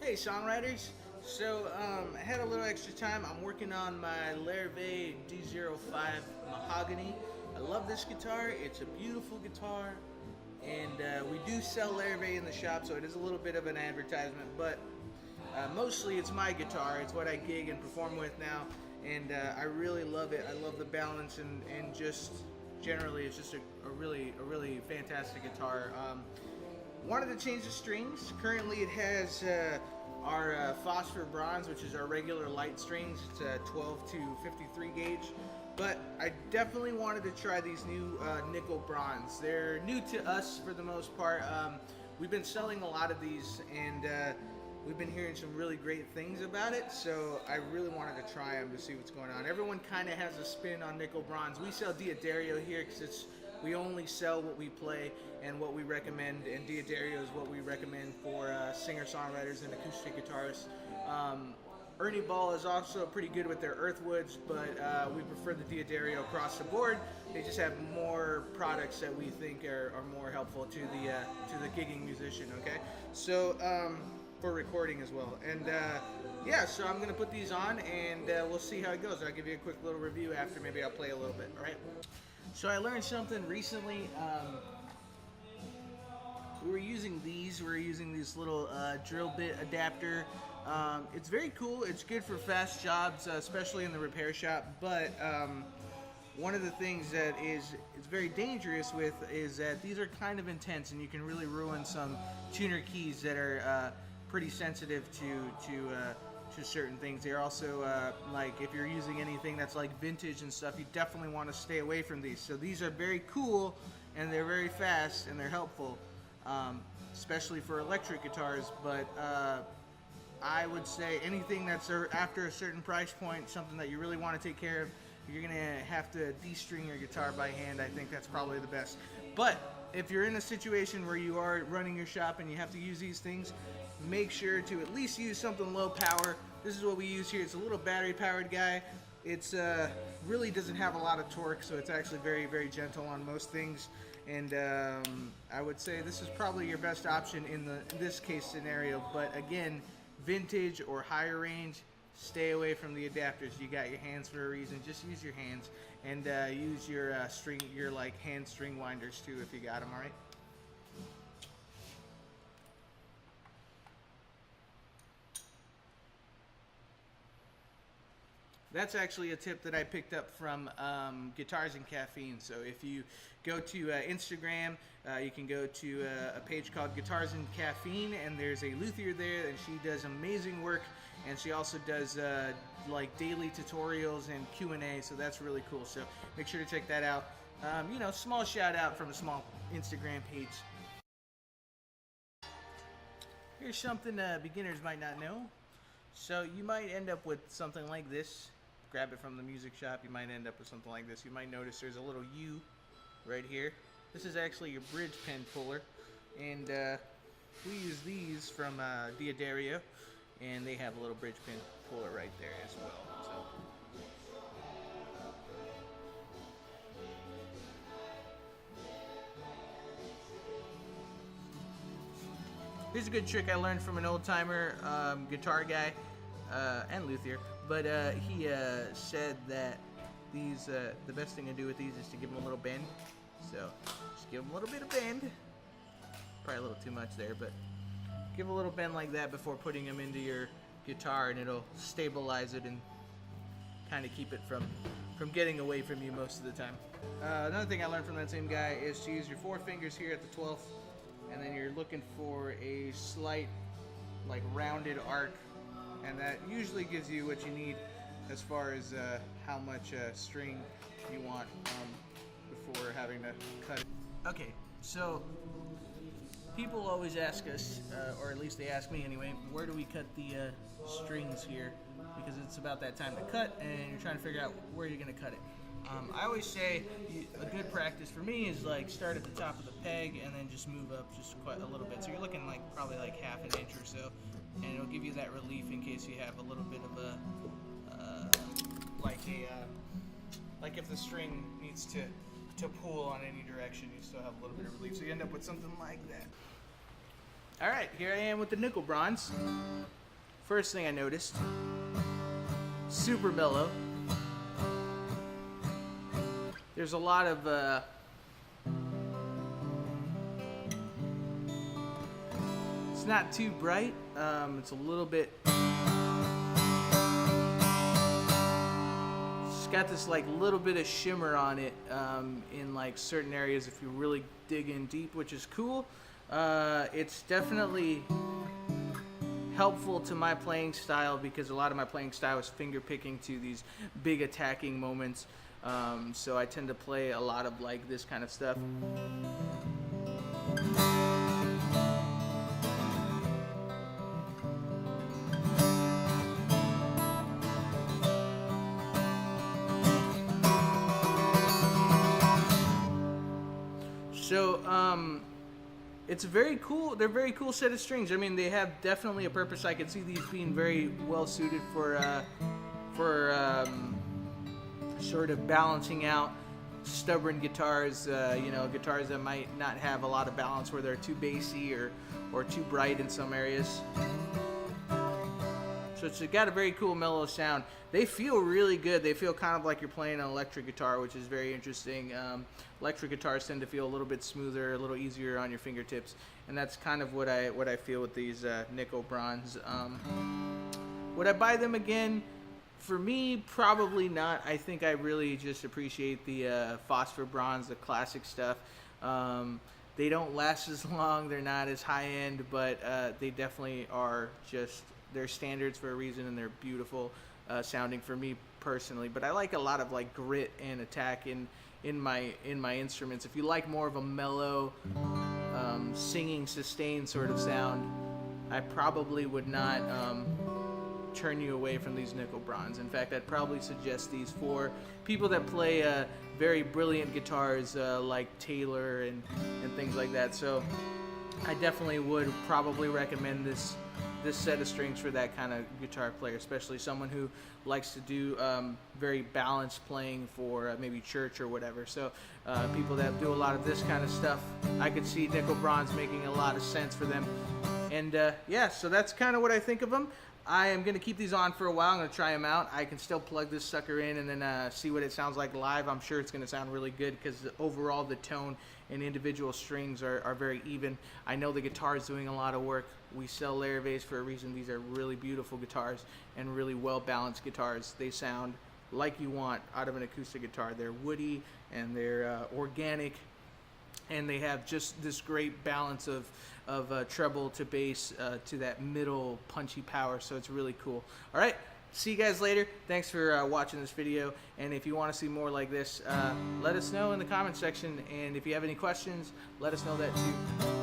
Hey songwriters, so I had a little extra time. I'm working on my Larrivee D05 Mahogany. I love this guitar. It's a beautiful guitar, and we do sell Larrivee in the shop, so it is a little bit of an advertisement, but mostly it's my guitar. It's what I gig and perform with now, and I really love it. I love the balance and just generally it's just a really fantastic guitar. Wanted to change the strings. Currently it has our phosphor bronze, which is our regular light strings. It's a 12 to 53 gauge. But I definitely wanted to try these new nickel bronze. They're new to us for the most part. We've been selling a lot of these, and we've been hearing some really great things about it, so I really wanted to try them to see what's going on. Everyone kind of has a spin on nickel bronze. We sell Diodario here because we only sell what we play and what we recommend, and Diodario is what we recommend for singer-songwriters and acoustic guitarists. Ernie Ball is also pretty good with their Earthwoods, but we prefer the Diodario across the board. They just have more products that we think are more helpful to the gigging musician. Okay, so for recording as well, and yeah, so I'm gonna put these on, and we'll see how it goes. I'll give you a quick little review after. Maybe I'll play a little bit. All right. So I learned something recently. We were using this little drill bit adapter. It's very cool. It's good for fast jobs, especially in the repair shop. But one of the things that it's very dangerous with is that these are kind of intense, and you can really ruin some tuner keys that are pretty sensitive to certain things. They're also like if you're using anything that's like vintage and stuff, you definitely want to stay away from these. So these are very cool, and they're very fast, and they're helpful, especially for electric guitars. But I would say anything that's after a certain price point, something that you really want to take care of, you're gonna have to de-string your guitar by hand. I think that's probably the best. But if you're in a situation where you are running your shop and you have to use these things, make sure to at least use something low power. This is what we use here. It's a little battery powered guy. It's really doesn't have a lot of torque, so it's actually very gentle on most things. And I would say this is probably your best option in this case scenario. But again, vintage or higher range, stay away from the adapters. You got your hands for a reason. Just use your hands, and use your your like hand string winders too if you got them. All right. That's actually a tip that I picked up from Guitars and Caffeine. So if you go to Instagram, you can go to a page called Guitars and Caffeine, and there's a luthier there, and she does amazing work, and she also does like daily tutorials and Q&A, so that's really cool. So make sure to check that out. You know, small shout out from a small Instagram page. Here's something beginners might not know. So you might end up with something like this. Grab it from the music shop, you might end up with something like this. You might notice there's a little U right here. This is actually your bridge pin puller, and we use these from Diodario, and they have a little bridge pin puller right there as well. So here's a good trick I learned from an old timer guitar guy and luthier. But he said that these the best thing to do with these is to give them a little bend. So just give them a little bit of bend. Probably a little too much there, but give a little bend like that before putting them into your guitar, and it'll stabilize it and kind of keep it from getting away from you most of the time. Another thing I learned from that same guy is to use your 4 fingers here at the 12th, and then you're looking for a slight like rounded arc, and that usually gives you what you need as far as how much string you want before having to cut it. Okay, so people always ask us, or at least they ask me anyway, where do we cut the strings here? Because it's about that time to cut, and you're trying to figure out where you're going to cut it. I always say a good practice for me is like start at the top of the peg and then just move up just quite a little bit. So you're looking like probably like half an inch or so, and it'll give you that relief in case you have a little bit of a like if the string needs to pull on any direction, you still have a little bit of relief. So you end up with something like that. All right, here I am with the nickel bronze. First thing I noticed, super mellow. There's a lot of it's not too bright. It's a little bit. It's got this like little bit of shimmer on it in like certain areas if you really dig in deep, which is cool. It's definitely helpful to my playing style because a lot of my playing style is finger picking to these big attacking moments. So I tend to play a lot of like this kind of stuff. So it's very cool. They're very cool set of strings. I mean, they have definitely a purpose. I can see these being very well suited for sort of balancing out stubborn guitars, you know, guitars that might not have a lot of balance, where they're too bassy or too bright in some areas. So it's got a very cool mellow sound. They feel really good. They feel kind of like you're playing an electric guitar, which is very interesting. Electric guitars tend to feel a little bit smoother, a little easier on your fingertips, and that's kind of what I feel with these nickel bronze. Would I buy them again? For me, probably not. I think I really just appreciate the phosphor bronze, the classic stuff. They don't last as long. They're not as high end, but they definitely are just, they're standards for a reason, and they're beautiful sounding for me personally. But I like a lot of like grit and attack in my instruments. If you like more of a mellow, singing, sustained sort of sound, I probably would not turn you away from these nickel bronze. In fact, I'd probably suggest these for people that play very brilliant guitars like Taylor and things like that. So I definitely would probably recommend this set of strings for that kind of guitar player, especially someone who likes to do very balanced playing for maybe church or whatever. So people that do a lot of this kind of stuff, I could see nickel bronze making a lot of sense for them. And yeah, so that's kind of what I think of them. I am going to keep these on for a while. I'm going to try them out. I can still plug this sucker in and then see what it sounds like live. I'm sure it's going to sound really good because overall the tone and individual strings are very even. I know the guitar is doing a lot of work. We sell Larravees for a reason. These are really beautiful guitars and really well-balanced guitars. They sound like you want out of an acoustic guitar. They're woody and they're organic, and they have just this great balance of treble to bass to that middle punchy power. So it's really cool. All right, see you guys later. Thanks for watching this video, and if you want to see more like this, let us know in the comment section, and if you have any questions, let us know that too.